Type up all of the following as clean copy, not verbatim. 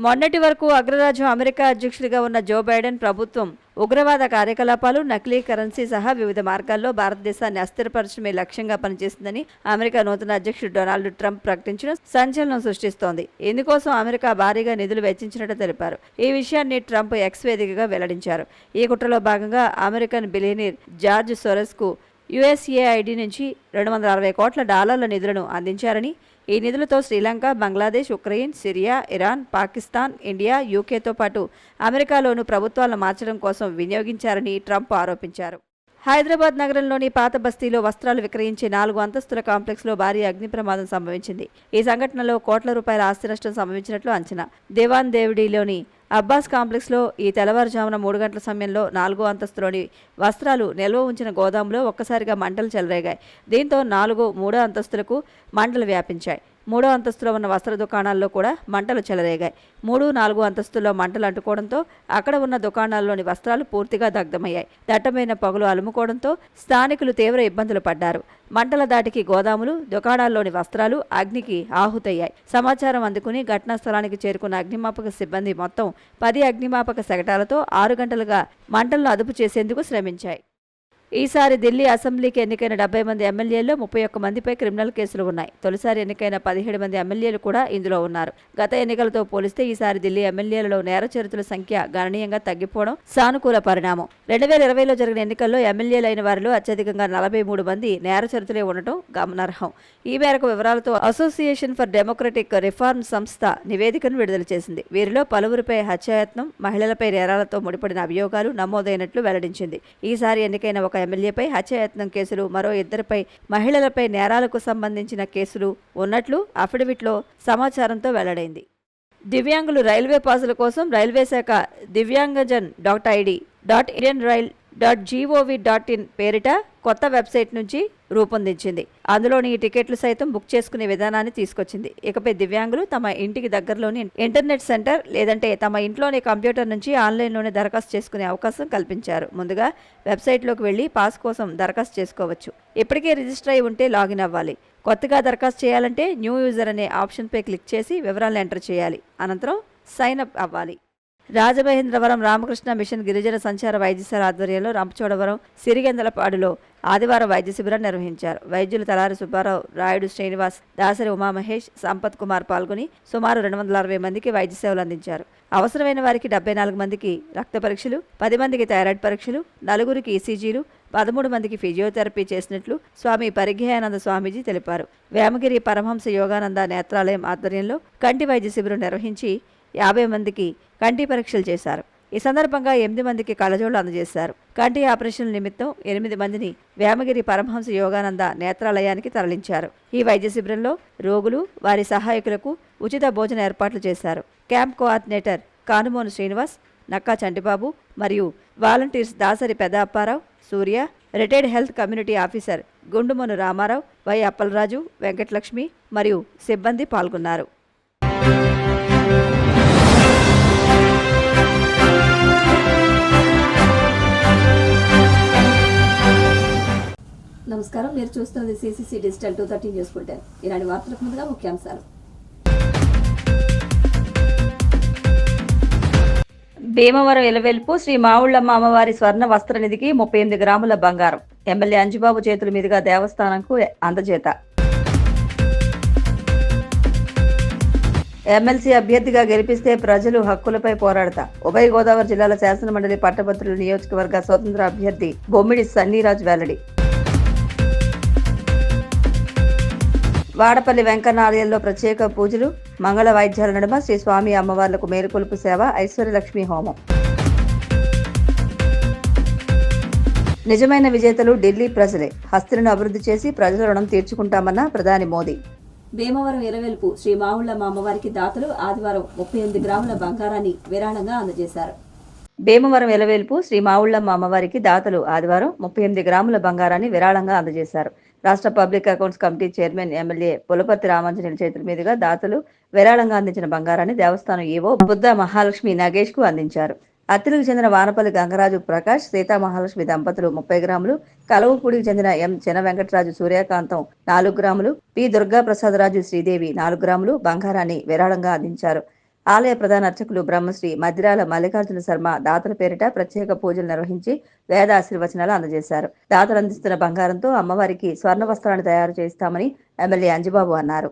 మొన్నటి వరకు అగ్రరాజ్యం అమెరికా అధ్యక్షుడిగా ఉన్న జో బైడెన్ ప్రభుత్వం ఉగ్రవాద కార్యకలాపాలు, నకిలీ కరెన్సీ సహా వివిధ మార్గాల్లో భారతదేశాన్ని అస్థిరపరచడమే లక్ష్యంగా పనిచేస్తుందని అమెరికా నూతన అధ్యక్షుడు డొనాల్డ్ ట్రంప్ ప్రకటించడం సంచలనం సృష్టిస్తోంది. ఇందుకోసం అమెరికా భారీగా నిధులు వెచ్చించినట్టు తెలిపారు. ఈ విషయాన్ని ట్రంప్ ఎక్స్ వేదికగా వెల్లడించారు. ఈ కుట్రలో భాగంగా అమెరికన్ బిలియనీర్ జార్జ్ సోరెస్కు యుఎస్ఏఐడి నుంచి $260 కోట్ల నిధులను అందించారని, ఈ నిధులతో Sri Lanka, Bangladesh, Ukraine, Syria, Iran, Pakistan, India, యూకేతో పాటు అమెరికాలోనూ ప్రభుత్వాలను మార్చడం కోసం వినియోగించారని ట్రంప్ ఆరోపించారు. హైదరాబాద్ నగరంలోని పాత బస్తీలో వస్త్రాలు విక్రయించే 4 అంతస్తుల కాంప్లెక్స్లో భారీ అగ్ని ప్రమాదం సంభవించింది. ఈ సంఘటనలో కోట్ల రూపాయల ఆస్తి నష్టం సంభవించినట్లు అంచనా. దేవాన్ దేవుడిలోని అబ్బాస్ కాంప్లెక్స్లో ఈ తెల్లవారుజామున 3 గంటల సమయంలో 4వ అంతస్తులోని వస్త్రాలు నిల్వ ఉంచిన గోదాంలో ఒక్కసారిగా మంటలు చెలరేగాయి. దీంతో 3వ అంతస్తులకు మంటలు వ్యాపించాయి. 3వ అంతస్తులో ఉన్న వస్త్ర దుకాణాల్లో కూడా మంటలు చెలరేగాయి. 3, 4 అంతస్తుల్లో మంటలు అంటుకోవడంతో అక్కడ ఉన్న దుకాణాల్లోని వస్త్రాలు పూర్తిగా దగ్ధమయ్యాయి. దట్టమైన పొగలు అలుముకోవడంతో స్థానికులు తీవ్ర ఇబ్బందులు పడ్డారు. మంటల దాటికి గోదాములు, దుకాణాల్లోని వస్త్రాలు అగ్నికి ఆహుతయ్యాయి. సమాచారం అందుకుని ఘటనా స్థలానికి చేరుకున్న అగ్నిమాపక సిబ్బంది మొత్తం 10 అగ్నిమాపక శకటాలతో 6 గంటలుగా మంటలను అదుపు చేసేందుకు శ్రమించాయి. ఈసారి ఢిల్లీ అసెంబ్లీకి ఎన్నికైన 70 మంది ఎమ్మెల్యేల్లో 31 మందిపై క్రిమినల్ కేసులు ఉన్నాయి. తొలిసారి ఎన్నికైన 17 మంది ఎమ్మెల్యేలు కూడా ఇందులో ఉన్నారు. గత ఎన్నికలతో పోలిస్తే ఈసారి ఢిల్లీ ఎమ్మెల్యేలలో నేర చరిత్రల సంఖ్య గణనీయంగా తగ్గిపోవడం సానుకూల పరిణామం. 2020లో జరిగిన ఎన్నికల్లో ఎమ్మెల్యేలైన వారిలో అత్యధికంగా 43 మంది నేర చరిత్రలే ఉండటం గమనార్హం. ఈ మేరకు వివరాలతో అసోసియేషన్ ఫర్ డెమోక్రటిక్ రిఫార్మ్ సంస్థ నివేదికను విడుదల చేసింది. వీరిలో పలువురిపై హత్యాయత్నం, మహిళలపై నేరాలతో ముడిపడిన అభియోగాలు నమోదైనట్లు వెల్లడించింది. ఈసారి ఎన్నికైన ఒక ఎమ్మెల్యేపై హత్యాయత్నం కేసులు, మరో 2 మహిళలపై నేరాలకు సంబంధించిన కేసులు ఉన్నట్లు అఫిడవిట్లో సమాచారంతో వెల్లడైంది. దివ్యాంగులు రైల్వే పాసుల కోసం రైల్వే శాఖ divyangjan.indianrail.gov.in పేరిట కొత్త వెబ్సైట్ నుంచి రూపొందించింది. అందులోని ఈ టికెట్లు సైతం బుక్ చేసుకునే విధానాన్ని తీసుకొచ్చింది. ఇకపై దివ్యాంగులు తమ ఇంటికి దగ్గరలోని ఇంటర్నెట్ సెంటర్ లేదంటే తమ ఇంట్లోని కంప్యూటర్ నుంచి ఆన్లైన్లోనే దరఖాస్తు చేసుకునే అవకాశం కల్పించారు. ముందుగా వెబ్సైట్లోకి వెళ్లి పాస్ కోసం దరఖాస్తు చేసుకోవచ్చు. ఇప్పటికే రిజిస్టర్ అయి ఉంటే లాగిన్ అవ్వాలి. కొత్తగా దరఖాస్తు చేయాలంటే న్యూ యూజర్ అనే ఆప్షన్పై క్లిక్ చేసి వివరాలను ఎంటర్ చేయాలి. అనంతరం సైన్ అప్ అవ్వాలి. రాజమహేంద్రవరం రామకృష్ణ మిషన్ గిరిజన సంచార వైద్యశాల ఆధ్వర్యంలో రంపచోడవరం సిరిగెందలపాడులో ఆదివారం వైద్య శిబిరాన్ని నిర్వహించారు. వైద్యులు తలారి సుబ్బారావు, రాయుడు శ్రీనివాస్, దాసరి ఉమామహేష్, సంపత్ కుమార్ పాల్గొని సుమారు 260 మందికి వైద్య సేవలు అందించారు. అవసరమైన వారికి 74 మందికి రక్త పరీక్షలు, 10 మందికి థైరాయిడ్ పరీక్షలు, 4 ఈసీజీలు, 13 మందికి ఫిజియోథెరపీ చేసినట్లు స్వామి పరిఘయానంద స్వామీజీ తెలిపారు. వేమగిరి పరమహంస యోగానంద నేత్రాలయం ఆధ్వర్యంలో కంటి వైద్య శిబిరం నిర్వహించి 50 మందికి కంటి పరీక్షలు చేశారు. ఈ సందర్భంగా 8 మందికి కళ్ళజోళ్లు అందజేశారు. కంటి ఆపరేషన్ల నిమిత్తం 8 మందిని వేమగిరి పరమహంస యోగానంద నేత్రాలయానికి తరలించారు. ఈ వైద్య శిబిరంలో రోగులు, వారి సహాయకులకు ఉచిత భోజన ఏర్పాట్లు చేశారు. క్యాంప్ కోఆర్డినేటర్ కానుమోను శ్రీనివాస్, నక్కా చంటిబాబు మరియు volunteers Dasari Pedda Apparao, Surya, retired health community officer Gundumonu Ramarao, Y Appalaraju, Venkatalakshmi మరియు సిబ్బంది పాల్గొన్నారు. నమస్కారం, మీరు చూస్తున్నది సిసిసి డిజిటల్ 230 న్యూస్ బులెటిన్. ఈనాటి వార్తలకు ముందుగా ముఖ్యాంశాలు. భీమవరం ఇలవెల్పు శ్రీ మావుళ్ళమ్మ అమ్మవారి స్వర్ణ వస్త్ర నిధికి 38 గ్రాముల బంగారం ఎమ్మెల్యే అంజిబాబు చేతుల మీదుగా దేవస్థానంకు అందజేత. ఎమ్మెల్సీ అభ్యర్థిగా గెలిపిస్తే ప్రజలు హక్కులపై పోరాడతా. ఉభయ గోదావరి జిల్లాల శాసనమండలి పట్టభద్రుల నియోజకవర్గ స్వతంత్ర అభ్యర్థి బొమ్మిడి సన్నీరాజు వెల్లడి. వాడపల్లి వెంకన్న ఆలయంలో ప్రత్యేక పూజలు, మంగళ వాయిద్యాల నడుమ శ్రీ స్వామి అమ్మవార్లకు మేలుకొలుపు సేవ, ఐశ్వర్యలక్ష్మి హోమం. నిజమైన విజేతలు ఢిల్లీ ప్రజలే. హస్తిలను అభివృద్ధి చేసి ప్రజల రుణం తీర్చుకుంటామన్న ప్రధాని మోదీ. భీమవరం ఇలవెల్పు శ్రీ మావుళ్ళమ్మ అమ్మవారికి దాతలు ఆదివారం 38 గ్రాముల బంగారాన్ని విరాళంగా అందజేశారు. భీమవరం ఇలవేల్పు శ్రీ మావుళ్ళమ్మ అమ్మవారికి దాతలు ఆదివారం 38 గ్రాముల బంగారాన్ని విరాళంగా అందజేశారు. రాష్ట్ర public accounts committee chairman MLA Pulaparthi రామాంజనేయుల చేతుల మీదుగా దాతలు విరాళంగా అందించిన బంగారాన్ని దేవస్థానం ఈవో బుద్ధ మహాలక్ష్మి నగేష్ కు అందించారు. అత్తిలికి చెందిన వానపల్లి గంగరాజు ప్రకాష్, సీతా మహాలక్ష్మి దంపతులు 30 గ్రాములు, కలవపూడికి చెందిన ఎం చిన్న వెంకటరాజు సూర్యకాంతం 4 గ్రాములు, పి దుర్గా ప్రసాదరాజు శ్రీదేవి 4 గ్రాములు బంగారాన్ని విరాళంగా అందించారు. ఆలయ ప్రధాన అర్చకులు బ్రహ్మశ్రీ మద్దిరాల మల్లికార్జున శర్మ దాతల పేరిట ప్రత్యేక పూజలు నిర్వహించి వేద ఆశీర్వచనాలు అందజేశారు. దాతలు అందిస్తున్న బంగారంతో అమ్మవారికి స్వర్ణ వస్త్రాన్ని తయారు చేస్తామని ఎమ్మెల్యే అంజిబాబు అన్నారు.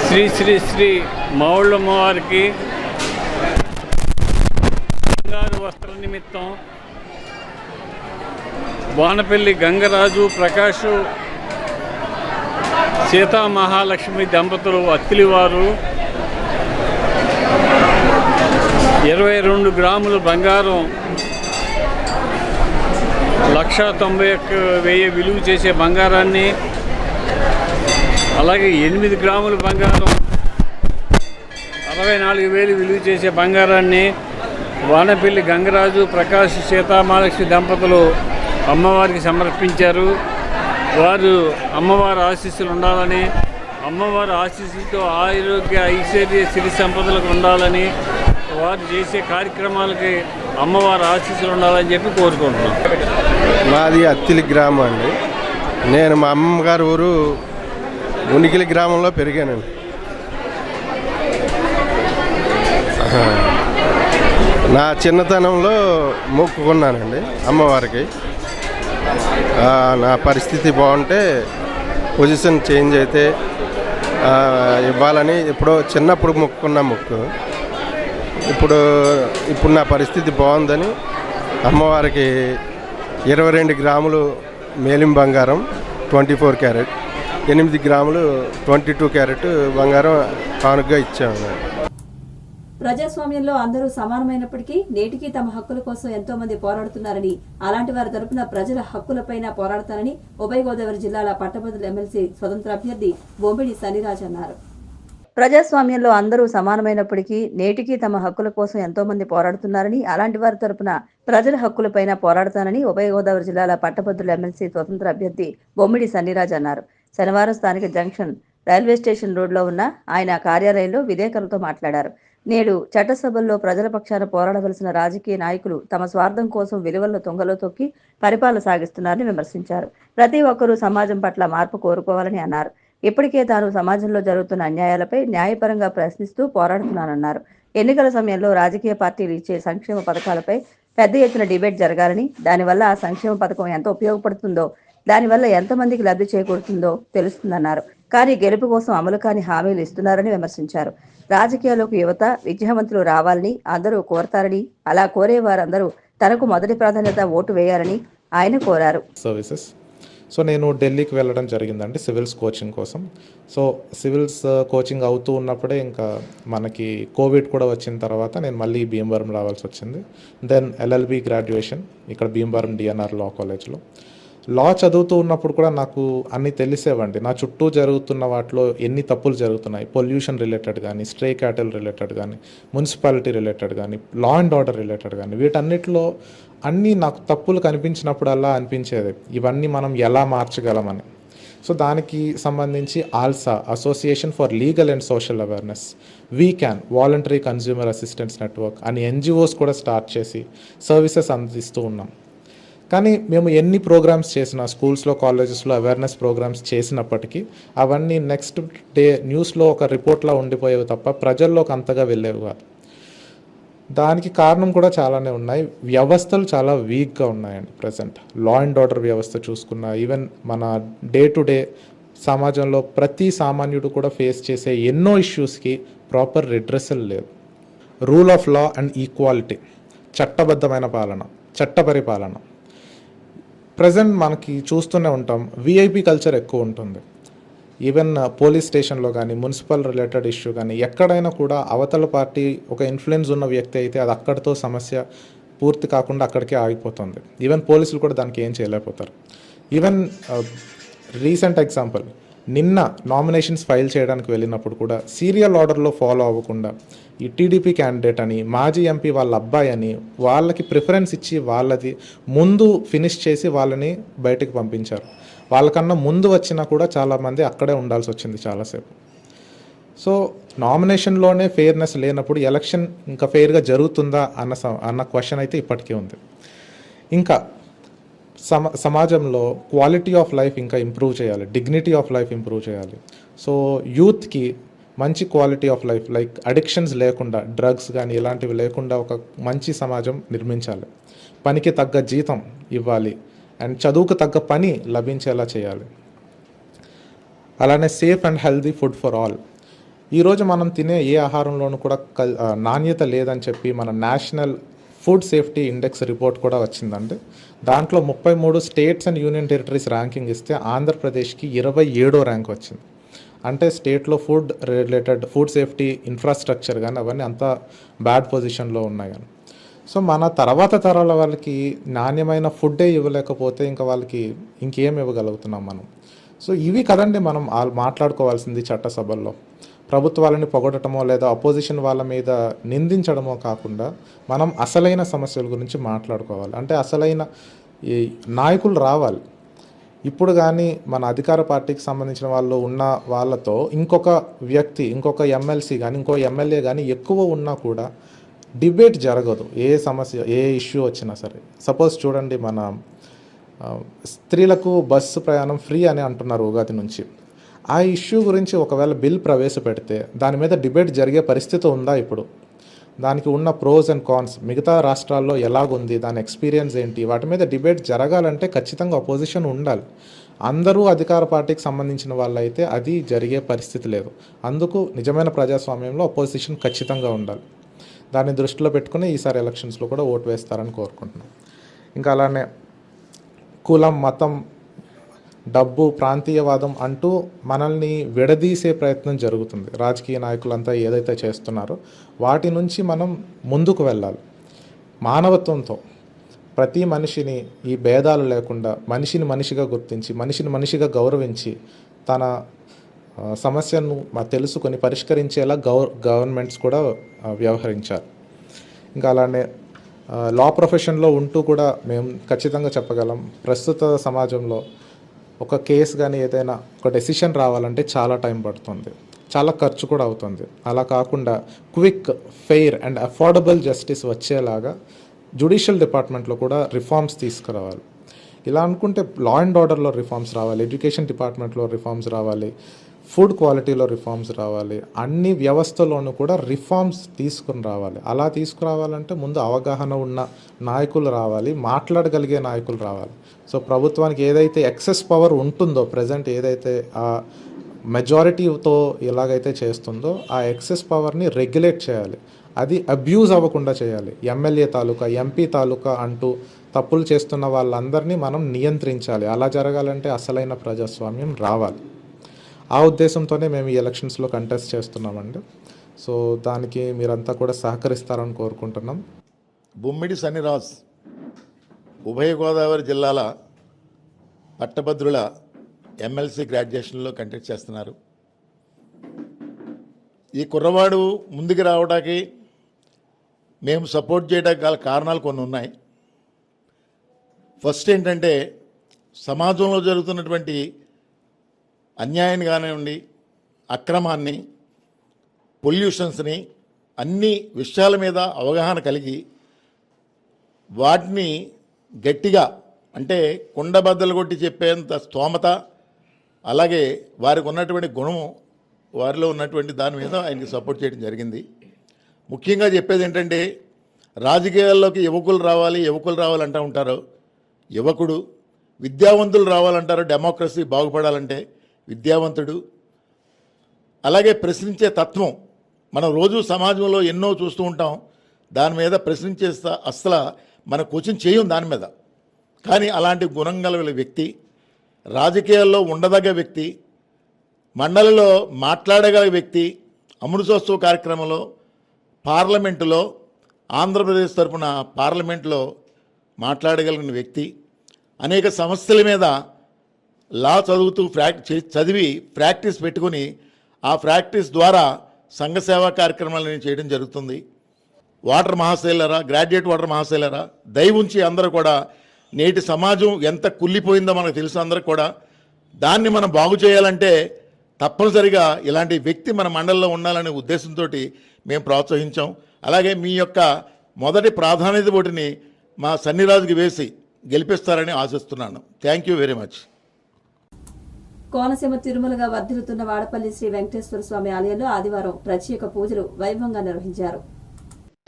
శ్రీ శ్రీ శ్రీ మౌళ్ళమ్మవారికి బంగారు వస్త్ర నిమిత్తం వానపల్లి గంగరాజు ప్రకాష్ సీతామహాలక్ష్మి దంపతులు అత్తిలివారు 22 గ్రాములు బంగారం 1,91,000 విలువ చేసే బంగారాన్ని, అలాగే 8 గ్రాముల బంగారం 64,000 విలువ చేసే బంగారాన్ని వానపల్లి గంగరాజు ప్రకాష్ సీతామహాలక్ష్మి దంపతులు అమ్మవారికి సమర్పించారు. వారు అమ్మవారి ఆశీస్సులు ఉండాలని, అమ్మవారి ఆశీస్సులతో ఆరోగ్య ఐశ్వర్య సిరి సంపదలకు ఉండాలని, వారు చేసే కార్యక్రమాలకి అమ్మవారి ఆశీస్సులు ఉండాలని చెప్పి కోరుకుంటున్నాం. మాది అత్తిలి గ్రామం అండి. నేను మా అమ్మగారు ఊరు ఉనికిలి గ్రామంలో పెరిగానండి. నా చిన్నతనంలో మొక్కుకున్నానండి అమ్మవారికి. నా పరిస్థితి బాగుంటే పొజిషన్ చేంజ్ అయితే ఇవ్వాలని ఎప్పుడో చిన్నప్పుడు మొక్కుకున్న మొక్కు. ఇప్పుడు నా పరిస్థితి బాగుందని అమ్మవారికి 22 గ్రాములు మేలిం బంగారం 24 క్యారెట్, 8 గ్రాములు 22 క్యారెట్ బంగారం కానుకగా ఇచ్చాము. ప్రజాస్వామ్యంలో అందరూ సమానమైనప్పటికీ నేటికి తమ హక్కుల కోసం ఎంతో మంది పోరాడుతున్నారని, అలాంటి వారి తరపున ప్రజల హక్కులపైన పోరాడతానని ఉభయ గోదావరి జిల్లాల పట్టభద్రుల ఎమ్మెల్సీ స్వతంత్ర అభ్యర్థి బొమ్మిడి సన్నిరాజ్ అన్నారు. ప్రజాస్వామ్యంలో అందరూ సమానమైనప్పటికీ నేటికి తమ హక్కుల కోసం ఎంతో మంది పోరాడుతున్నారని, అలాంటి వారి తరపున ప్రజల హక్కులపైన పోరాడతానని ఉభయ గోదావరి జిల్లాల పట్టభద్రుల ఎమ్మెల్సీ స్వతంత్ర అభ్యర్థి బొమ్మిడి సన్నిరాజ్ అన్నారు. శనివారం స్థానిక జంక్షన్ రైల్వే స్టేషన్ రోడ్లో ఉన్న ఆయన కార్యాలయంలో విలేకరులతో మాట్లాడారు. నేడు చట్టసభల్లో ప్రజల పక్షాన పోరాడవలసిన రాజకీయ నాయకులు తమ స్వార్థం కోసం విలువలను తొంగలో తొక్కి పరిపాలన సాగిస్తున్నారని విమర్శించారు. ప్రతి ఒక్కరూ సమాజం పట్ల మార్పు కోరుకోవాలని అన్నారు. ఇప్పటికే తాను సమాజంలో జరుగుతున్న అన్యాయాలపై న్యాయపరంగా ప్రశ్నిస్తూ పోరాడుతున్నానన్నారు. ఎన్నికల సమయంలో రాజకీయ పార్టీలు ఇచ్చే సంక్షేమ పథకాలపై పెద్ద ఎత్తున డిబేట్ జరగాలని, దానివల్ల ఆ సంక్షేమ పథకం ఎంత ఉపయోగపడుతుందో, దానివల్ల ఎంతమందికి లబ్ధి చేకూరుతుందో తెలుస్తుందన్నారు. కానీ గెలుపు కోసం అమలు కాని హామీలు ఇస్తున్నారని విమర్శించారు. రాజకీయాల్లోకి యువత, విద్యావంతులు రావాలని అందరూ కోరతారని, అలా కోరే వారందరూ తనకు మొదటి ప్రాధాన్యత ఓటు వేయాలని ఆయన కోరారు. సో నేను ఢిల్లీకి వెళ్ళడం జరిగిందండి సివిల్స్ కోచింగ్ కోసం. సో సివిల్స్ కోచింగ్ అవుతూ ఉన్నప్పుడే ఇంకా మనకి కోవిడ్ కూడా వచ్చిన తర్వాత నేను మళ్ళీ భీమవరం రావాల్సి వచ్చింది. దెన్ LLB గ్రాడ్యుయేషన్ ఇక్కడ భీమవరం DNR లా కాలేజ్లో. లా చదువుతూ ఉన్నప్పుడు కూడా నాకు అన్నీ తెలిసేవండి. నా చుట్టూ జరుగుతున్న వాటిలో ఎన్ని తప్పులు జరుగుతున్నాయి, పొల్యూషన్ రిలేటెడ్ కానీ, స్ట్రే క్యాటిల్ రిలేటెడ్ కానీ, మున్సిపాలిటీ రిలేటెడ్ కానీ, లా అండ్ ఆర్డర్ రిలేటెడ్ కానీ, వీటన్నిటిలో అన్నీ నాకు తప్పులు కనిపించినప్పుడల్లా అనిపించేది ఇవన్నీ మనం ఎలా మార్చగలమని. సో దానికి సంబంధించి ALSA, association for legal and social awareness, we can, voluntary consumer assistance network అని ఎన్జిఓస్ కూడా స్టార్ట్ చేసి సర్వీసెస్ అందిస్తూ ఉన్నాం. కానీ మేము ఎన్ని ప్రోగ్రామ్స్ చేసినా, స్కూల్స్లో, కాలేజెస్లో అవేర్నెస్ ప్రోగ్రామ్స్ చేసినప్పటికీ అవన్నీ నెక్స్ట్ డే న్యూస్లో ఒక రిపోర్ట్లా ఉండిపోయేవి తప్ప ప్రజల్లోకి అంతగా వెళ్ళేవి కాదు. దానికి కారణం కూడా చాలానే ఉన్నాయి. వ్యవస్థలు చాలా వీక్గా ఉన్నాయండి ప్రజెంట్. లా అండ్ ఆర్డర్ వ్యవస్థ చూసుకున్న, ఈవెన్ మన డే టు డే సమాజంలో ప్రతి సామాన్యుడు కూడా ఫేస్ చేసే ఎన్నో ఇష్యూస్కి ప్రాపర్ రిడ్రెసల్ లేదు. Rule of law and equality, చట్టబద్ధమైన పాలన, చట్ట పరిపాలన ప్రజెంట్ మనకి చూస్తూనే ఉంటాం. విఐపి కల్చర్ ఎక్కువ ఉంటుంది. ఈవెన్ పోలీస్ స్టేషన్లో కానీ, మున్సిపల్ రిలేటెడ్ ఇష్యూ కానీ, ఎక్కడైనా కూడా అవతల పార్టీ ఒక ఇన్ఫ్లుయెన్స్ ఉన్న వ్యక్తి అయితే అది అక్కడితో సమస్య పూర్తి కాకుండా అక్కడికే ఆగిపోతుంది. ఈవెన్ పోలీసులు కూడా దానికి ఏం చేయలేకపోతారు. ఈవెన్ రీసెంట్ ఎగ్జాంపుల్, నిన్న నామినేషన్స్ ఫైల్ చేయడానికి వెళ్ళినప్పుడు కూడా సీరియల్ ఆర్డర్లో ఫాలో అవ్వకుండా ఈ టీడీపీ క్యాండిడేట్ అని, మాజీ ఎంపీ వాళ్ళ అబ్బాయి అని వాళ్ళకి ప్రిఫరెన్స్ ఇచ్చి వాళ్ళది ముందు ఫినిష్ చేసి వాళ్ళని బయటకు పంపించారు. వాళ్ళకన్నా ముందు వచ్చినా కూడా చాలామంది అక్కడే ఉండాల్సి వచ్చింది చాలాసేపు. సో నామినేషన్లోనే ఫెయిర్నెస్ లేనప్పుడు ఎలక్షన్ ఇంకా ఫెయిర్గా జరుగుతుందా అన్న క్వశ్చన్ అయితే ఇప్పటికీ ఉంది. ఇంకా సమాజంలో క్వాలిటీ ఆఫ్ లైఫ్ ఇంకా ఇంప్రూవ్ చేయాలి, డిగ్నిటీ ఆఫ్ లైఫ్ ఇంప్రూవ్ చేయాలి. సో యూత్కి మంచి quality of life, like addictions లేకుండా, డ్రగ్స్ కానీ ఇలాంటివి లేకుండా ఒక మంచి సమాజం నిర్మించాలి. పనికి తగ్గ జీతం ఇవ్వాలి అండ్ చదువుకు తగ్గ పని లభించేలా చేయాలి. అలానే safe and healthy food for all. ఈరోజు మనం తినే ఏ ఆహారంలోనూ కూడా నాణ్యత లేదని చెప్పి మన national food safety index report కూడా వచ్చిందండి. దాంట్లో 33 states and union territories ranking ఇస్తే ఆంధ్రప్రదేశ్కి 27వ ర్యాంక్ వచ్చింది. అంటే స్టేట్లో food related, food safety infrastructure కానీ అవన్నీ అంతా బ్యాడ్ పొజిషన్లో ఉన్నాయి కానీ. సో మన తర్వాత తరాల వాళ్ళకి నాణ్యమైన ఫుడ్డే ఇవ్వలేకపోతే ఇంకా వాళ్ళకి ఇంకేం ఇవ్వగలుగుతున్నాం మనం? సో ఇవి కదండి మనం మాట్లాడుకోవాల్సింది చట్టసభల్లో. ప్రభుత్వాలని పొగడటమో లేదా అపోజిషన్ వాళ్ళ మీద నిందించడమో కాకుండా మనం అసలైన సమస్యల గురించి మాట్లాడుకోవాలి. అంటే అసలైన ఈ నాయకులు రావాలి. ఇప్పుడు కానీ మన అధికార పార్టీకి సంబంధించిన వాళ్ళు ఉన్న వాళ్ళతో ఇంకొక వ్యక్తి, ఇంకొక ఎమ్మెల్సీ కానీ, ఇంకో ఎమ్మెల్యే కానీ ఎక్కువ ఉన్నా కూడా డిబేట్ జరగదు. ఏ సమస్య, ఏ ఇష్యూ వచ్చినా సరే. సపోజ్ చూడండి, మన స్త్రీలకు బస్సు ప్రయాణం ఫ్రీ అని అంటున్నారు ఉగాది నుంచి. ఆ ఇష్యూ గురించి ఒకవేళ బిల్ ప్రవేశపెడితే దాని మీద డిబేట్ జరిగే పరిస్థితి ఉందా? ఇప్పుడు దానికి ఉన్న ప్రోస్ అండ్ కాన్స్, మిగతా రాష్ట్రాల్లో ఎలాగుంది, దాని ఎక్స్పీరియన్స్ ఏంటి, వాటి మీద డిబేట్ జరగాలంటే ఖచ్చితంగా అపోజిషన్ ఉండాలి. అందరూ అధికార పార్టీకి సంబంధించిన వాళ్ళైతే అది జరిగే పరిస్థితి లేదు. అందుకు నిజమైన ప్రజాస్వామ్యంలో అపోజిషన్ ఖచ్చితంగా ఉండాలి. దాన్ని దృష్టిలో పెట్టుకుని ఈసారి ఎలక్షన్స్లో కూడా ఓటు వేస్తారని కోరుకుంటున్నాం. ఇంకా అలానే కులం, మతం, డబ్బు, ప్రాంతీయవాదం అంటూ మనల్ని విడదీసే ప్రయత్నం జరుగుతుంది. రాజకీయ నాయకులంతా ఏదైతే చేస్తున్నారో వాటి నుంచి మనం ముందుకు వెళ్ళాలి. మానవత్వంతో ప్రతి మనిషిని ఈ భేదాలు లేకుండా మనిషిని మనిషిగా గుర్తించి, మనిషిని మనిషిగా గౌరవించి, తన సమస్యను తెలుసుకొని పరిష్కరించేలా గవర్నమెంట్స్ కూడా వ్యవహరించాలి. ఇంకా అలానే లా ప్రొఫెషన్లో ఉంటూ కూడా మేము ఖచ్చితంగా చెప్పగలం, ప్రస్తుత సమాజంలో ఒక కేసు కానీ ఏదైనా ఒక డెసిషన్ రావాలంటే చాలా టైం పడుతుంది, చాలా ఖర్చు కూడా అవుతుంది. అలా కాకుండా quick, fair and affordable justice వచ్చేలాగా జ్యుడిషియల్ డిపార్ట్మెంట్లో కూడా రిఫార్మ్స్ తీసుకురావాలి. ఇలా అనుకుంటే లా అండ్ ఆర్డర్లో రిఫార్మ్స్ రావాలి, ఎడ్యుకేషన్ డిపార్ట్మెంట్లో రిఫార్మ్స్ రావాలి, ఫుడ్ క్వాలిటీలో రిఫార్మ్స్ రావాలి, అన్ని వ్యవస్థలోనూ కూడా రిఫార్మ్స్ తీసుకుని రావాలి. అలా తీసుకురావాలంటే ముందు అవగాహన ఉన్న నాయకులు రావాలి, మాట్లాడగలిగే నాయకులు రావాలి. సో ప్రభుత్వానికి ఏదైతే ఎక్సెస్ పవర్ ఉంటుందో, ప్రజెంట్ ఏదైతే ఆ మెజారిటీతో ఎలాగైతే చేస్తుందో ఆ ఎక్సెస్ పవర్ని రెగ్యులేట్ చేయాలి. అది అబ్యూజ్ అవ్వకుండా చేయాలి. ఎమ్మెల్యే తాలూకా, ఎంపీ తాలూకా అంటూ తప్పులు చేస్తున్న వాళ్ళందరినీ మనం నియంత్రించాలి. అలా జరగాలంటే అసలైన ప్రజాస్వామ్యం రావాలి. ఆ ఉద్దేశంతోనే మేము ఈ ఎలక్షన్స్లో కంటెస్ట్ చేస్తున్నామండి. సో దానికి మీరంతా కూడా సహకరిస్తారని కోరుకుంటున్నాం. బొమ్మిడి సన్నిరాజ్ ఉభయ గోదావరి జిల్లాల పట్టభద్రుల ఎమ్మెల్సీ గ్రాడ్యుయేషన్లో కంటెక్ట్ చేస్తున్నారు. ఈ కుర్రవాడు ముందుకు రావడానికి మేము సపోర్ట్ చేయడానికి గల కారణాలు కొన్ని ఉన్నాయి. ఫస్ట్ ఏంటంటే సమాజంలో జరుగుతున్నటువంటి అన్యాయాన్ని కానివ్వండి, అక్రమాన్ని, పొల్యూషన్స్ని, అన్ని విషయాల మీద అవగాహన కలిగి వాటిని గట్టిగా అంటే కుండబద్దలు కొట్టి చెప్పేంత స్తోమత, అలాగే వారికి ఉన్నటువంటి గుణం, వారిలో ఉన్నటువంటి దాని మీద ఆయనకి సపోర్ట్ చేయడం జరిగింది. ముఖ్యంగా చెప్పేది ఏంటంటే రాజకీయాల్లోకి యువకులు రావాలంటూ ఉంటారు. యువకుడు విద్యావంతులు రావాలంటారు. డెమోక్రసీ బాగుపడాలంటే విద్యావంతుడు, అలాగే ప్రశ్నించే తత్వం. మనం రోజు సమాజంలో ఎన్నో చూస్తూ ఉంటాం, దాని మీద ప్రశ్నించే అసలు మన క్వశ్చన్ చేయం దాని మీద. కానీ అలాంటి గుణం గల వ్యక్తి, రాజకీయాల్లో ఉండదగ్గ వ్యక్తి, మండలిలో మాట్లాడగల వ్యక్తి, అమృతోత్సవ కార్యక్రమంలో పార్లమెంటులో ఆంధ్రప్రదేశ్ తరఫున పార్లమెంట్లో మాట్లాడగలిగిన వ్యక్తి, అనేక సమస్యల మీద లా చదువుతూ చదివి ప్రాక్టీస్ పెట్టుకుని ఆ ప్రాక్టీస్ ద్వారా సంఘ సేవా కార్యక్రమాలను చేయడం జరుగుతుంది. వాటర్ మహాశైలరా, గ్రాడ్యుయేట్ వాటర్ మహాశైలరా, దయ ఉంచి అందరూ కూడా నేటి సమాజం ఎంత కుళ్ళిపోయిందో మనకు తెలుసు. అందరూ కూడా దాన్ని మనం బాగు చేయాలంటే తప్పనిసరిగా ఇలాంటి వ్యక్తి మన మండలిలో ఉండాలనే ఉద్దేశంతో మేము ప్రోత్సహించాం. అలాగే మీ యొక్క మొదటి ప్రాధాన్యత ఓటుని మా సన్నిరాజుకి వేసి గెలిపిస్తారని ఆశిస్తున్నాను. Thank you very much. Konaseema తిరుమలగా వర్ధిల్లుతున్న వాడపల్లి శ్రీ వెంకటేశ్వర స్వామి ఆలయంలో ఆదివారం ప్రత్యేక పూజలు వైభవంగా నిర్వహించారు.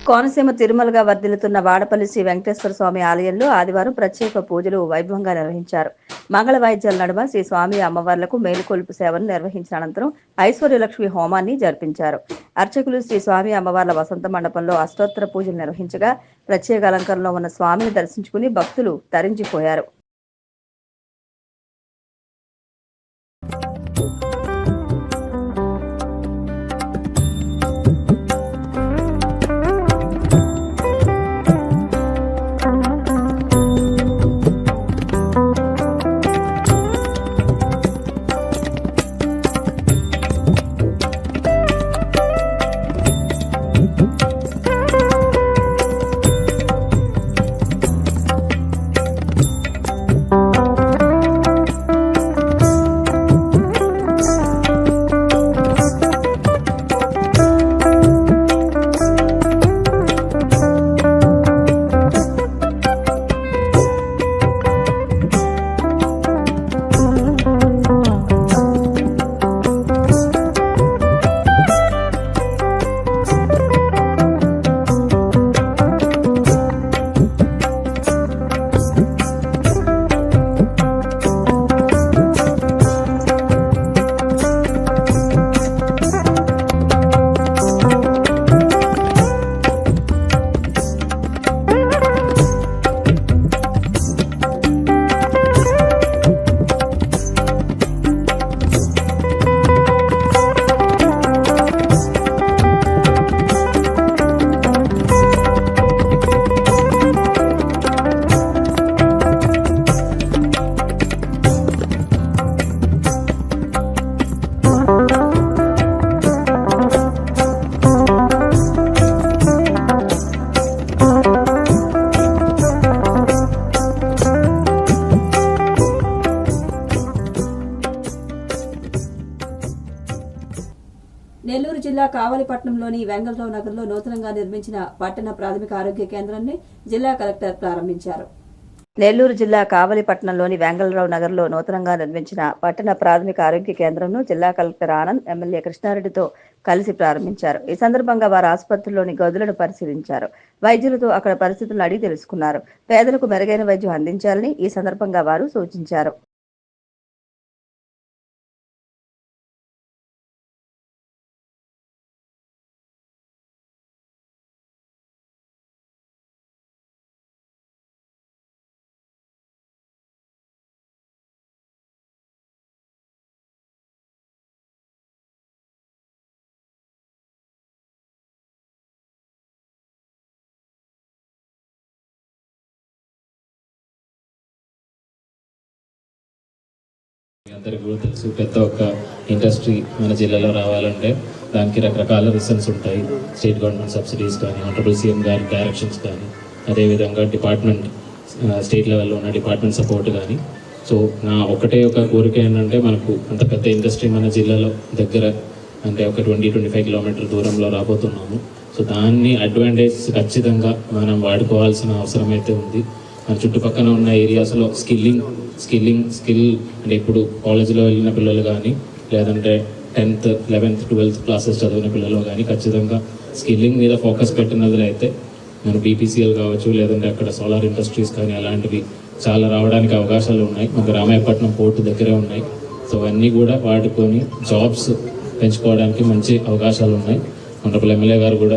కోనసీమ తిరుమలగా వర్ధిల్లుతున్న వాడపల్లి శ్రీ వెంకటేశ్వర స్వామి ఆలయంలో ఆదివారం ప్రత్యేక పూజలు వైభవంగా నిర్వహించారు. మంగళ వాయిద్యాల నడుమ శ్రీ స్వామి అమ్మవార్లకు మేలుకొలుపు సేవను నిర్వహించిన అనంతరం ఐశ్వర్యలక్ష్మి హోమాన్ని జరిపించారు. అర్చకులు శ్రీ స్వామి అమ్మవార్ల వసంత మండపంలో అష్టోత్తర పూజలు నిర్వహించగా ప్రత్యేక అలంకరణలో ఉన్న స్వామిని దర్శించుకుని భక్తులు తరించిపోయారు. నెల్లూరు జిల్లా కావలిపట్నంలోని వెంగళరావు నగర్లో నూతనంగా నిర్మించిన పట్టణ ప్రాథమిక ఆరోగ్య కేంద్రాన్ని జిల్లా కలెక్టర్ ప్రారంభించారు. నెల్లూరు జిల్లా కావలిపట్నంలోని వెంగళరావు నగర్లో నూతనంగా నిర్మించిన పట్టణ ప్రాథమిక ఆరోగ్య కేంద్రంను జిల్లా కలెక్టర్ ఆనంద్ ఎమ్మెల్యే కృష్ణారెడ్డితో కలిసి ప్రారంభించారు. ఈ సందర్భంగా వారు ఆసుపత్రిలోని గదులను పరిశీలించారు. వైద్యులతో అక్కడ పరిస్థితులను అడిగి తెలుసుకున్నారు. పేదలకు మెరుగైన వైద్యం అందించాలని ఈ సందర్భంగా వారు సూచించారు. అందరికీ కూడా తెలుసు, పెద్ద ఒక ఇండస్ట్రీ మన జిల్లాలో రావాలంటే దానికి రకరకాల రీజన్స్ ఉంటాయి. స్టేట్ గవర్నమెంట్ సబ్సిడీస్ కానీ, ఆనరబుల్ సీఎం గారి డైరెక్షన్స్ కానీ, అదేవిధంగా డిపార్ట్మెంట్ స్టేట్ లెవెల్లో ఉన్న డిపార్ట్మెంట్ సపోర్ట్ కానీ. సో నా ఒకటే ఒక కోరిక ఏంటంటే, మనకు అంత పెద్ద ఇండస్ట్రీ మన జిల్లాలో దగ్గర అంటే ఒక 20-25 కిలోమీటర్ దూరంలో రాబోతున్నాము. సో దాన్ని అడ్వాంటేజ్ ఖచ్చితంగా మనం వాడుకోవాల్సిన అవసరం అయితే ఉంది. మన చుట్టుపక్కల ఉన్న ఏరియాస్లో స్కిల్ అంటే ఇప్పుడు కాలేజీలో వెళ్ళిన పిల్లలు కానీ, లేదంటే 10th, 11th, 12th క్లాసెస్ చదివిన పిల్లలు కానీ ఖచ్చితంగా స్కిల్లింగ్ మీద ఫోకస్ పెట్టినట్లయితే మన బీపీసీఎల్ కావచ్చు, లేదంటే అక్కడ సోలార్ ఇండస్ట్రీస్ కానీ అలాంటివి చాలా రావడానికి అవకాశాలు ఉన్నాయి. మనకు రామాయపట్నం పోర్టు దగ్గరే ఉన్నాయి. సో అవన్నీ కూడా వాడుకొని జాబ్స్ పెంచుకోవడానికి మంచి అవకాశాలు ఉన్నాయి. ఆనరబుల్ ఎమ్మెల్యే గారు కూడా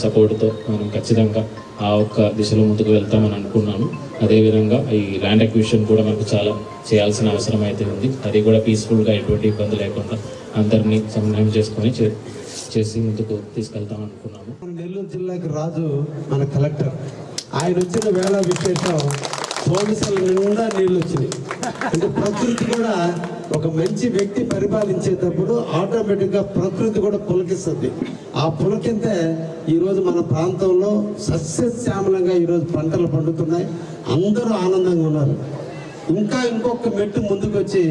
సపోర్ట్తో మనం ఖచ్చితంగా ఆ ఒక్క దిశలో ముందుకు వెళ్తామని అనుకున్నాను. అదేవిధంగా ఈ ల్యాండ్ అక్విజిషన్ కూడా మనకు చాలా చేయాల్సిన అవసరం అయితే ఉంది. అది కూడా పీస్ఫుల్గా ఎటువంటి ఇబ్బంది లేకుండా అందరినీ సమన్వయం చేసుకొని చేసి ముందుకు తీసుకెళ్తాం అనుకున్నాము. నెల్లూరు జిల్లాకి రాజు మన కలెక్టర్. ఆయన వచ్చిన వేళ విశేషం, సోమశల నిండా నీళ్ళు వచ్చినాయి. అంటే ప్రకృతి కూడా ఒక మంచి వ్యక్తి పరిపాలించేటప్పుడు ఆటోమేటిక్గా ప్రకృతి కూడా పులకిస్తుంది. ఆ పులకింతే ఈరోజు మన ప్రాంతంలో సస్యశ్యామలంగా ఈరోజు పంటలు పండుతున్నాయి. అందరూ ఆనందంగా ఉన్నారు. ఇంకా ఇంకొక మెట్టు ముందుకు వచ్చి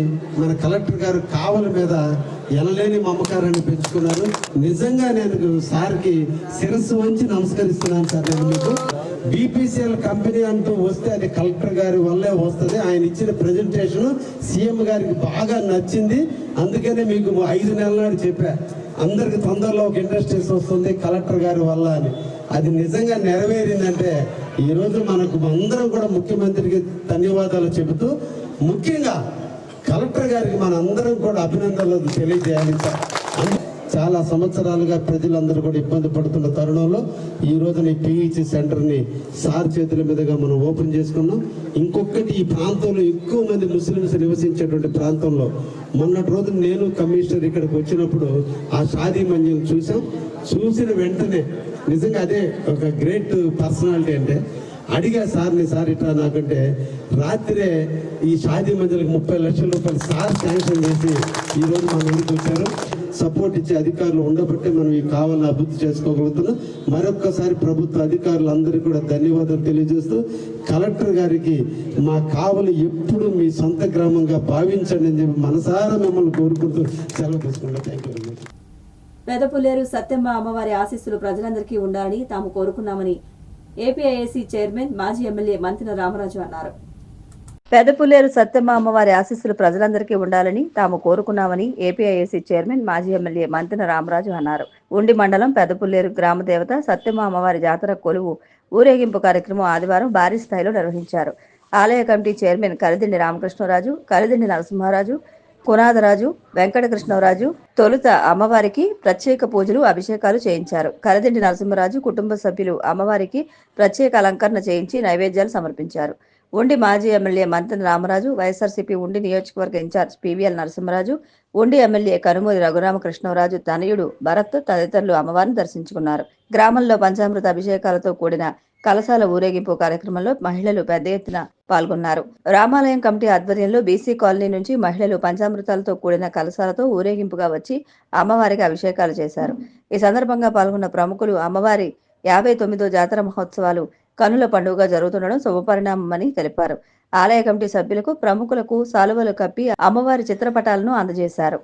మన కలెక్టర్ గారు కావలి మీద ఎనలేని మమకారాన్ని పెంచుకున్నారు. నిజంగా నేను సార్కి శిరస్సు వంచి నమస్కరిస్తున్నాను సార్. నేను మీకు బీపీసీఎల్ కంపెనీ అంటూ వస్తే అది కలెక్టర్ గారి వల్లే వస్తుంది. ఆయన ఇచ్చిన ప్రజెంటేషన్ సీఎం గారికి బాగా నచ్చింది. అందుకనే మీకు 5 నెలల నాడు చెప్పా, అందరికి తొందరలో ఒక ఇండస్ట్రీస్ వస్తుంది కలెక్టర్ గారి వల్ల అని. అది నిజంగా నెరవేరిందంటే ఈరోజు మనకు అందరం కూడా ముఖ్యమంత్రికి ధన్యవాదాలు చెబుతూ, ముఖ్యంగా కలెక్టర్ గారికి మన అందరం కూడా అభినందనలు తెలియజేయాలి సార్. చాలా సంవత్సరాలుగా ప్రజలందరూ కూడా ఇబ్బంది పడుతున్న తరుణంలో ఈ రోజున ఈ పిహెచ్ సెంటర్ని సార్ చేతుల మీదుగా మనం ఓపెన్ చేసుకున్నాం. ఇంకొకటి, ఈ ప్రాంతంలో ఎక్కువ మంది ముస్లిమ్స్ నివసించేటువంటి ప్రాంతంలో మొన్నటి రోజు నేను కమిషనర్ ఇక్కడికి వచ్చినప్పుడు ఆ షాదీ మంజిల్ చూసిన వెంటనే నిజంగా అదే ఒక గ్రేట్ పర్సనాలిటీ. అంటే అడిగా సార్ని, సార్ ఇట్లా నాకంటే రాత్రే ఈ షాదీ మంజిల్కి 30 లక్షల రూపాయలు సార్ శాంక్షన్ చేసి ఈరోజు మన ఊరికి వచ్చారు. సపోర్ట్ ఇచ్చే అధికారులు ఉండబట్టే మనం ఈ కావాలని అభివృద్ధి చేసుకోగలుగుతున్నాం. మరొక్కసారి ప్రభుత్వ అధికారులందరికీ కూడా ధన్యవాదాలు తెలియజేస్తూ, కలెక్టర్ గారికి మా కావలి ఎప్పుడు మీ సొంత గ్రామంగా భావించండి అని చెప్పి మనసారా మిమ్మల్ని కోరుకుంటూ సెలవు తీసుకుంటాం. Thank you very much. Pedapulleru Satyamma అమ్మవారి ఆశీస్సులు ప్రజలందరికీ ఉండాలని తాము కోరుకున్నామని ఏపీఐఏసీ చైర్మన్ మాజీ ఎమ్మెల్యే మంతిన రామరాజు అన్నారు. పెదపుల్లేరు సత్యమ్మ అమ్మవారి ఆశీస్సులు ప్రజలందరికీ ఉండాలని తాము కోరుకున్నామని ఏపీఐఏసీ చైర్మన్ మాజీ ఎమ్మెల్యే మంతిన రామరాజు అన్నారు. ఉండి మండలం పెదపుల్లేరు గ్రామ దేవత సత్యమ్మ అమ్మవారి జాతర కొలువు ఊరేగింపు కార్యక్రమం ఆదివారం భారీ స్థాయిలో నిర్వహించారు. ఆలయ కమిటీ చైర్మన్ కలిదిండి రామకృష్ణరాజు, కలిదిండి నరసింహారాజు, కునాదరాజు, వెంకటకృష్ణరాజు తొలుత అమ్మవారికి ప్రత్యేక పూజలు, అభిషేకాలు చేయించారు. కలిదిండి నరసింహరాజు కుటుంబ సభ్యులు అమ్మవారికి ప్రత్యేక అలంకరణ చేయించి నైవేద్యాలు సమర్పించారు. ఉండి మాజీ ఎమ్మెల్యే మంతెన రామరాజు, వైఎస్ఆర్సీపీ ఉండి నియోజకవర్గ ఇన్ఛార్జ్ పివిఎల్ నరసింహరాజు, ఉండి ఎమ్మెల్యే కనుమూరి రఘురామకృష్ణరాజు తనయుడు భరత్ తదితరులు అమ్మవారిని దర్శించుకున్నారు. గ్రామంలో పంచామృత అభిషేకాలతో కూడిన కలశాల ఊరేగింపు కార్యక్రమంలో మహిళలు పెద్ద ఎత్తున పాల్గొన్నారు. రామాలయం కమిటీ ఆధ్వర్యంలో బీసీ కాలనీ నుంచి మహిళలు పంచామృతాలతో కూడిన కలశాలతో ఊరేగింపుగా వచ్చి అమ్మవారికి అభిషేకాలు చేశారు. ఈ సందర్భంగా పాల్గొన్న ప్రముఖులు అమ్మవారి 59వ జాతర మహోత్సవాలు కనుల పండుగ జరుగుతుండడం శుభపరిణామమని తెలిపారు. ఆలయ కమిటీ సభ్యులకు, ప్రముఖులకు సాలువలు కప్పి అమ్మవారి చిత్రపటాలను అందజేశారు.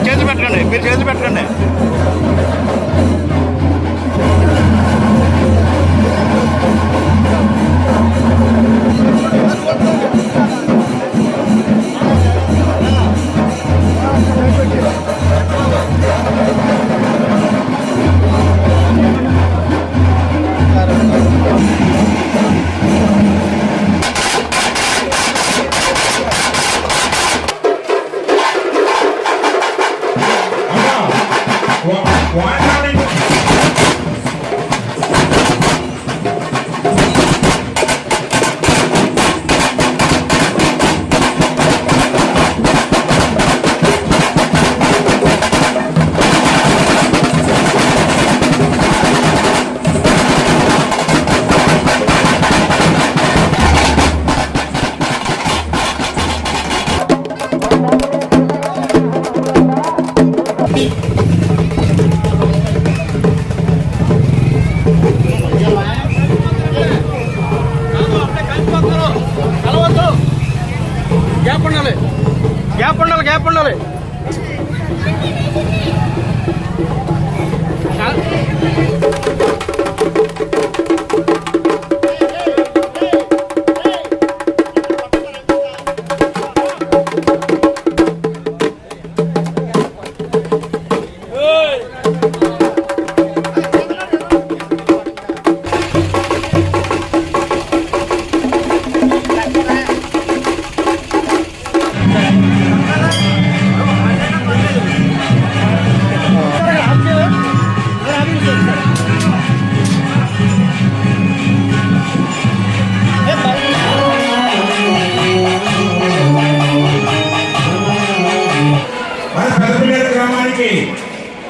చేసి పెట్టండి మీరు చేసి పెట్టండి. గ్యాప్ ఉండాలి, గ్యాప్ ఉండాలి, గ్యాప్ ఉండాలి.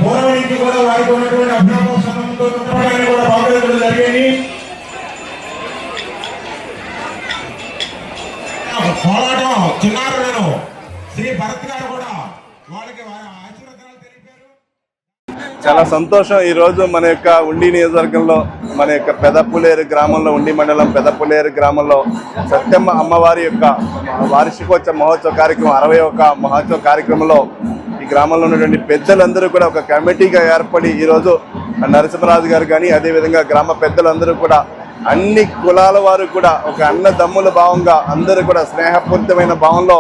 పూర్వం నుంచి కూడా వారికి ఉన్నటువంటి అభినవ సంబంధంతో చుట్టపడాన్ని కూడా బాగుపడడం జరిగింది. పోరాటం చిన్నారులను శ్రీ భరత్ గారు కూడా వాళ్ళకి ఆశీర్వచనాలు తెలిపారు. చాలా సంతోషం. ఈరోజు మన యొక్క ఉండి నియోజకవర్గంలో మన యొక్క పెదపులేరు గ్రామంలో, ఉండి మండలం పెదపులేరు గ్రామంలో సత్యమ్మ అమ్మవారి యొక్క వార్షికోత్సవ మహోత్సవ కార్యక్రమం 61వ మహోత్సవ కార్యక్రమంలో ఈ గ్రామంలో ఉన్నటువంటి పెద్దలందరూ కూడా ఒక కమిటీగా ఏర్పడి ఈరోజు నరసింహరాజు గారు కానీ అదేవిధంగా గ్రామ పెద్దలందరూ కూడా అన్ని కులాల వారు కూడా ఒక అన్నదమ్ముల భావంగా అందరూ కూడా స్నేహపూరితమైన భావంలో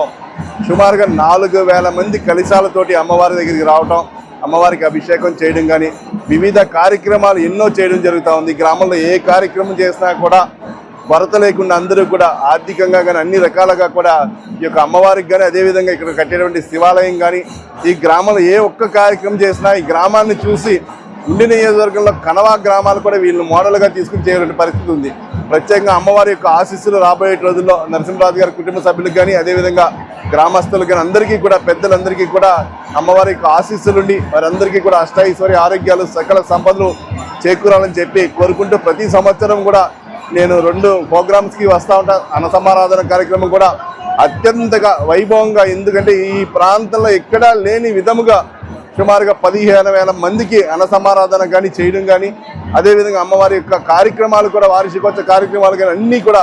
సుమారుగా 4000 మంది కలశాలతోటి అమ్మవారి దగ్గరికి రావటం, అమ్మవారికి అభిషేకం చేయడం కానీ వివిధ కార్యక్రమాలు ఎన్నో చేయడం జరుగుతూ ఉంది. గ్రామంలో ఏ కార్యక్రమం చేసినా కూడా కొరత లేకుండా అందరూ కూడా ఆర్థికంగా కానీ అన్ని రకాలుగా కూడా ఈ యొక్క అమ్మవారికి కానీ అదేవిధంగా ఇక్కడ కట్టేటువంటి శివాలయం కానీ ఈ గ్రామంలో ఏ ఒక్క కార్యక్రమం చేసినా ఈ గ్రామాన్ని చూసి ఉండి నియోజకవర్గంలో కనవా గ్రామాలు కూడా వీళ్ళు మోడల్గా తీసుకుని చేయాలంటే పరిస్థితి ఉంది. ప్రత్యేకంగా అమ్మవారి యొక్క ఆశీస్సులు రాబోయే రోజుల్లో నరసింహరాజు గారి కుటుంబ సభ్యులకు కానీ అదేవిధంగా గ్రామస్తులకు కానీ అందరికీ కూడా పెద్దలందరికీ కూడా అమ్మవారి యొక్క ఆశీస్సులుండి వారందరికీ కూడా అష్టైశ్వర్య ఆరోగ్యాలు సకల సంపదలు చేకూరాలని చెప్పి కోరుకుంటూ ప్రతి సంవత్సరం కూడా నేను 2 ప్రోగ్రామ్స్కి వస్తూ ఉంటాను. అన్నసమారాధన కార్యక్రమం కూడా అత్యంతగా వైభవంగా, ఎందుకంటే ఈ ప్రాంతంలో ఎక్కడా లేని విధముగా సుమారుగా 15,000 మందికి అన్నసమారాధన కానీ చేయడం కానీ అదేవిధంగా అమ్మవారి యొక్క కార్యక్రమాలు కూడా వార్షికోత్సవ కార్యక్రమాలు కానీ అన్నీ కూడా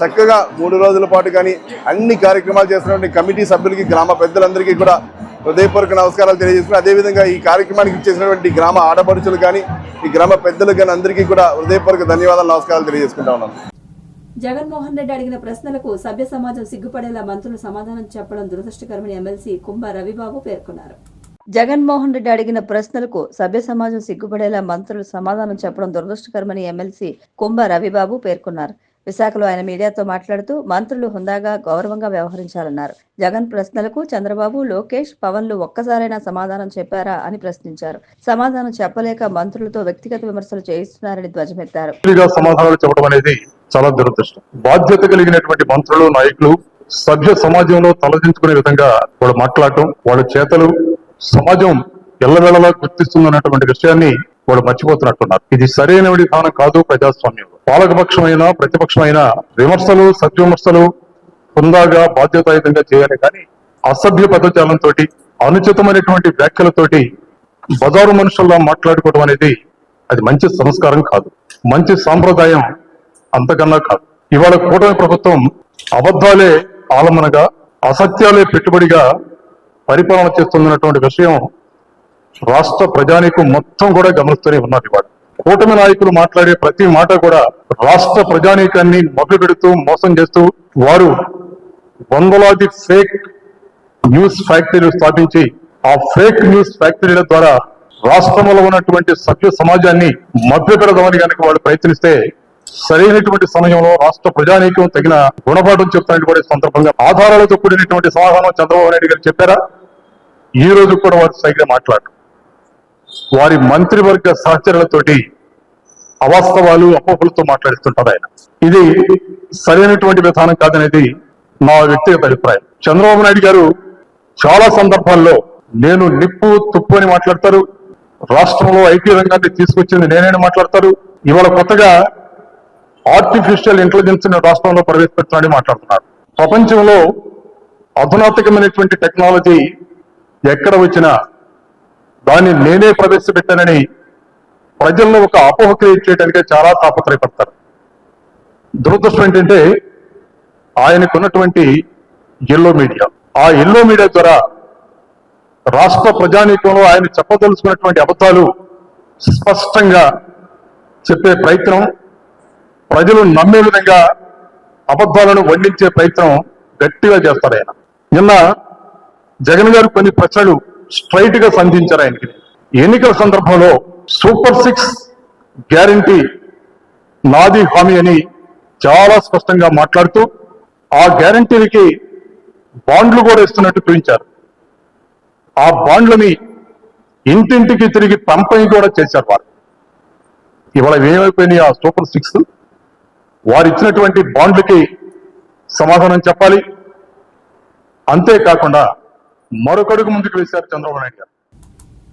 చక్కగా 3 రోజుల పాటు కానీ అన్ని కార్యక్రమాలు చేస్తున్నటువంటి కమిటీ సభ్యులకి గ్రామ పెద్దలందరికీ కూడా హృదయపూర్వక నమస్కారాలు తెలియజేసుకుని అదేవిధంగా ఈ కార్యక్రమానికి ఇచ్చేసినటువంటి గ్రామ ఆడపడుచులు కానీ ఈ గ్రామ పెద్దలు కానీ అందరికీ కూడా హృదయపూర్వక ధన్యవాదాలు నమస్కారాలు తెలియజేసుకుంటా ఉన్నాను. జగన్మోహన్ రెడ్డి అడిగిన ప్రశ్నలకు సభ్య సమాజం సిగ్గుపడేలా మంత్రులు సమాధానం చెప్పడం దురదృష్టకరమని ఎమ్మెల్సీ కుంభ రవిబాబు పేర్కొన్నారు. జగన్మోహన్ రెడ్డి అడిగిన ప్రశ్నలకు సభ్య సమాజం సిగ్గుపడేలా మంత్రులు సమాధానం చెప్పడం దురదృష్టకరమని ఎమ్మెల్సీ కుంభ రవిబాబు పేర్కొన్నారు. విశాఖలో ఆయన మీడియాతో మాట్లాడుతూ మంత్రులు హుందాగా గౌరవంగా వ్యవహరించాలన్నారు. జగన్ ప్రశ్నలకు చంద్రబాబు, లోకేష్, పవన్లు ఒక్కసారైనా సమాధానం చెప్పారా అని ప్రశ్నించారు. సమాధానం చెప్పలేక మంత్రులతో వ్యక్తిగత విమర్శలు చేయిస్తున్నారని ధ్వజమెత్తారు. సమాధానాలు చెప్పడం అనేది చాలా దురదృష్టం. బాధ్యత కలిగినటువంటి మంత్రులు, నాయకులు సభ్య సమాజంలో తలదించుకునే విధంగా వాళ్ళు మాట్లాడటం, వాళ్ళ చేతలు సమాజం ఎల్లవేళలా గుర్తిస్తుందన్నటువంటి విషయాన్ని వాళ్ళు మర్చిపోతున్నట్టున్నారు. ఇది సరైన విధానం కాదు. ప్రజాస్వామ్యంలో పాలకపక్షమైన ప్రతిపక్షమైన విమర్శలు, సద్విమర్శలు హుందాగా బాధ్యతాయుతంగా చేయాలి కానీ అసభ్య పదజాలంతో అనుచితమైనటువంటి వ్యాఖ్యలతోటి బజారు మనుషుల్లా మాట్లాడుకోవడం అనేది అది మంచి సంస్కారం కాదు, మంచి సాంప్రదాయం అంతకన్నా కాదు. ఇవాళ కూటమి ప్రభుత్వం అబద్ధాలే ఆలంబనగా, అసత్యాలే పెట్టుబడిగా పరిపాలన చేస్తున్నటువంటి విషయం రాష్ట్ర ప్రజానీకం మొత్తం కూడా గమనిస్తూనే ఉన్నారు. ఇవాళ కూటమి నాయకులు మాట్లాడే ప్రతి మాట కూడా రాష్ట్ర ప్రజానీకాన్ని మభ్యపెడుతూ మోసం చేస్తూ వారు వందలాది ఫేక్ న్యూస్ ఫ్యాక్టరీలు స్థాపించి ఆ ఫేక్ న్యూస్ ఫ్యాక్టరీల ద్వారా రాష్ట్రంలో ఉన్నటువంటి సభ్య సమాజాన్ని మభ్యపెడదామని కనుక వాళ్ళు ప్రయత్నిస్తే సరైనటువంటి సమయంలో రాష్ట్ర ప్రజానీకం తగిన గుణపాఠం చెప్తానని కూడా సందర్భంగా ఆధారాలతో కూడినటువంటి సమాధానం చంద్రబాబు నాయుడు గారు చెప్పారా? ఈ రోజు కూడా వారు సరిగ్గా మాట్లాడరు. వారి మంత్రివర్గ సహచరులతోటి అవాస్తవాలు, అపోహలతో మాట్లాడుతుంటారు ఆయన. ఇది సరైనటువంటి విధానం కాదనేది నా వ్యక్తిగత అభిప్రాయం. చంద్రబాబు నాయుడు గారు చాలా సందర్భాల్లో నేను నిప్పు తుప్పు అని మాట్లాడతారు. రాష్ట్రంలో ఐటీ రంగాన్ని తీసుకొచ్చింది నేనని మాట్లాడతారు. ఇవాళ కొత్తగా ఆర్టిఫిషియల్ ఇంటెలిజెన్స్ ని రాష్ట్రంలో ప్రవేశపెట్టాలని మాట్లాడుతున్నారు. ప్రపంచంలో అధునాతకమైనటువంటి టెక్నాలజీ ఎక్కడ వచ్చినా దాన్ని నేనే ప్రవేశపెట్టానని ప్రజల్లో ఒక అపోహ క్రియేట్ చేయడానికి చాలా తాపత్రయపడతారు. దురదృష్టం ఏంటంటే ఆయనకున్నటువంటి ఎల్లో మీడియా. ఆ ఎల్లో మీడియా ద్వారా రాష్ట్ర ప్రజానీకంలో ఆయన చెప్పదలుచుకున్నటువంటి అబద్ధాలు స్పష్టంగా చెప్పే ప్రయత్నం, ప్రజలు నమ్మే విధంగా అబద్ధాలను వండించే ప్రయత్నం గట్టిగా చేస్తారు ఆయన. నిన్న జగన్ గారు కొన్ని ప్రశ్నలు స్ట్రైట్ గా సంధించారు ఆయనకి. ఎన్నికల సందర్భంలో సూపర్ 6 గ్యారంటీ నాది హామీ అని చాలా స్పష్టంగా మాట్లాడుతూ ఆ గ్యారంటీలకి బాండ్లు కూడా ఇస్తున్నట్టు చూపించారు. ఆ బాండ్లని ఇంటింటికి తిరిగి పంపిణీ కూడా చేశారు వారు. ఇవాళ ఏమైపోయినాయి ఆ సూపర్ 6? వారు ఇచ్చినటువంటి బాండ్లకి సమాధానం చెప్పాలి. అంతేకాకుండా మరొకడుగు ముందుకు వేశారు చంద్రబాబు నాయుడు గారు.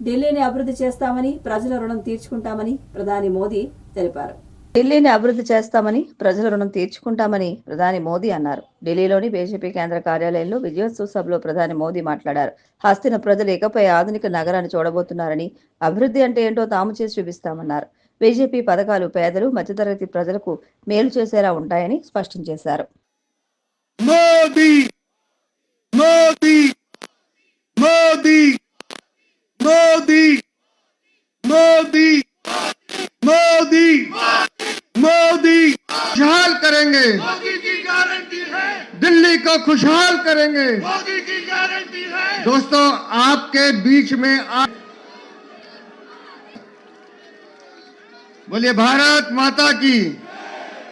ఢిల్లీని అభివృద్ధి చేస్తామని, ప్రజల రుణం తీర్చుకుంటామని ప్రధాని మోదీ తెలిపారు. ఢిల్లీని అభివృద్ధి చేస్తామని, ప్రజల రుణం తీర్చుకుంటామని ప్రధాని మోదీ అన్నారు. ఢిల్లీలోని బీజేపీ కేంద్ర కార్యాలయంలో విజయోత్సవ సభలో ప్రధాని మోదీ మాట్లాడారు. హస్తిన ప్రజలు ఇకపై ఆధునిక నగరాన్ని చూడబోతున్నారని, అభివృద్ధి అంటే ఏంటో తాము చేసి చూపిస్తామన్నారు. బీజేపీ పథకాలు పేదలు, మధ్యతరగతి ప్రజలకు మేలు చేసేలా ఉంటాయని స్పష్టం చేశారు. మోదీ మోదీ మోదీ మోదీ మోదీ मोदी मोदी खुशहाल करेंगे, मोदी की गारंटी है। दिल्ली को खुशहाल करेंगे, मोदी की गारंटी है। दोस्तों, आपके बीच में बोलिए भारत माता की,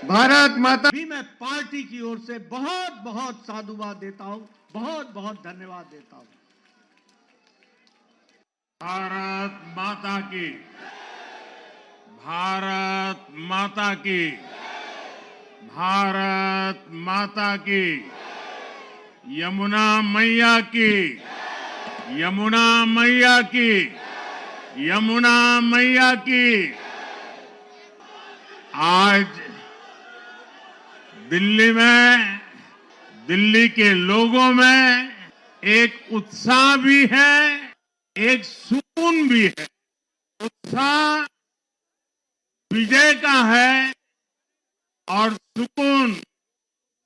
भारत माता भी। मैं पार्टी की ओर से बहुत बहुत साधुवाद देता हूं, बहुत बहुत धन्यवाद देता हूं। भारत माता की, भारत माता की, भारत माता की, यमुना मैया की, यमुना मैया की, यमुना मैया की। आज दिल्ली में, दिल्ली के लोगों में एक उत्साह भी है, एक सुकून भी है। उत्साह विजय का है और सुकून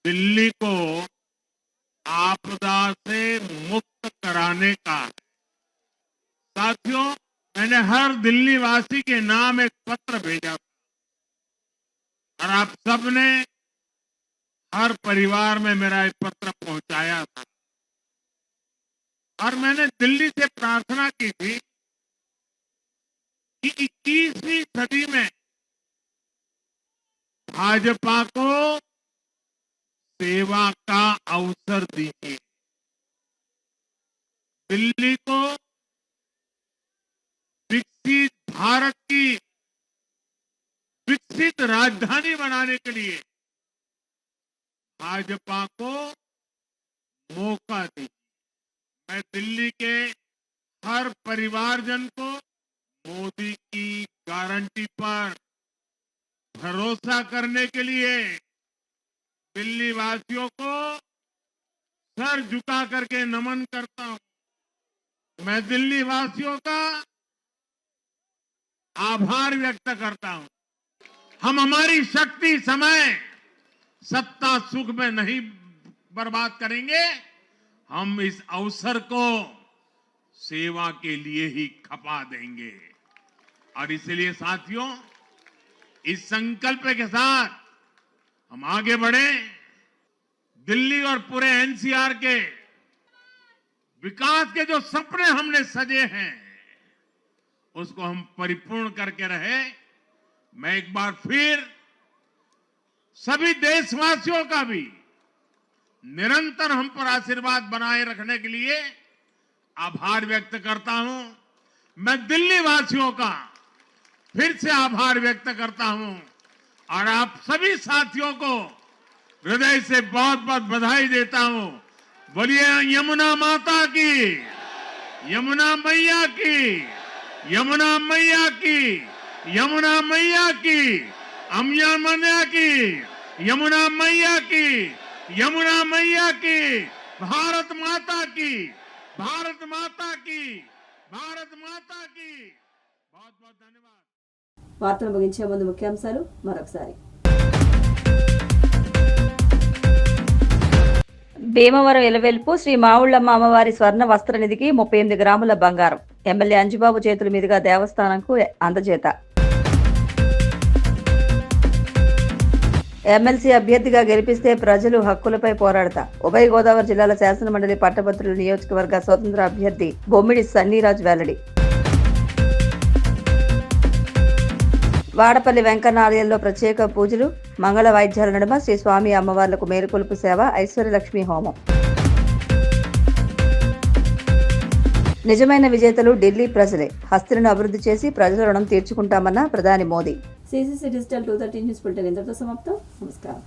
दिल्ली को आपदा से मुक्त कराने का है। साथियों, मैंने हर दिल्ली वासी के नाम एक पत्र भेजा था और आप सबने हर परिवार में मेरा एक पत्र पहुंचाया था और मैंने दिल्ली से प्रार्थना की थी कि 21वीं सदी में भाजपा को सेवा का अवसर दीजिए, दिल्ली को विकसित भारत की विकसित राजधानी बनाने के लिए भाजपा को मौका दीजिए। मैं दिल्ली के हर परिवारजन को मोदी की गारंटी पर भरोसा करने के लिए, दिल्ली वासियों को सर झुका करके नमन करता हूं। मैं दिल्ली वासियों का आभार व्यक्त करता हूं। हम हमारी शक्ति, समय, सत्ता, सुख में नहीं बर्बाद करेंगे। हम इस अवसर को सेवा के लिए ही खपा देंगे। और इसलिए साथियों, इस संकल्प के साथ हम आगे बढ़े। दिल्ली और पूरे एनसीआर के विकास के जो सपने हमने सजे हैं, उसको हम परिपूर्ण करके रहे। मैं एक बार फिर सभी देशवासियों का भी निरंतर हम पर आशीर्वाद बनाए रखने के लिए आभार व्यक्त करता हूं। मैं दिल्ली वासियों का फिर से आभार व्यक्त करता हूं और आप सभी साथियों को हृदय से बहुत बहुत बधाई देता हूं। बोलिए यमुना माता की, यमुना मैया की, यमुना मैया की, यमुना मैया की, अम्या मैया की, यमुना मैया की, यमुना मैया की, भारत माता की, भारत माता की, भारत माता की। बहुत बहुत धन्यवाद। వార్తలు ముగించే ముందు ముఖ్యాంశాలు మరొకసారి. భీమవరం ఎలవెల్పు శ్రీ మావుళ్ళమ్మ అమ్మవారి స్వర్ణ వస్త్ర నిధికి 38 గ్రాముల బంగారం ఎమ్మెల్యే అంజుబాబు చేతుల మీదుగా దేవస్థానంకు అందజేత. ఎమ్మెల్సీ అభ్యర్థిగా గెలిపిస్తే ప్రజలు హక్కులపై పోరాడతా. ఉభయ గోదావరి జిల్లాల శాసనమండలి పట్టభద్రుల నియోజకవర్గ స్వతంత్ర అభ్యర్థి బొమ్మిడి సన్నీరాజు వెల్లడి. వాడపల్లి వెంకన్న ఆలయంలో ప్రత్యేక పూజలు, మంగళ వాయిద్యాల నడుమ శ్రీ స్వామి అమ్మవార్లకు మేలుకొలుపు సేవ, ఐశ్వర్యలక్ష్మి హోమం. నిజమైన విజేతలు ఢిల్లీ ప్రజలే. హస్తిలను అభివృద్ధి చేసి ప్రజల రుణం తీర్చుకుంటామన్న ప్రధాని Modi. CCC digital 230 news bulletin ఇంతటితో సమాప్తం. నమస్కారం.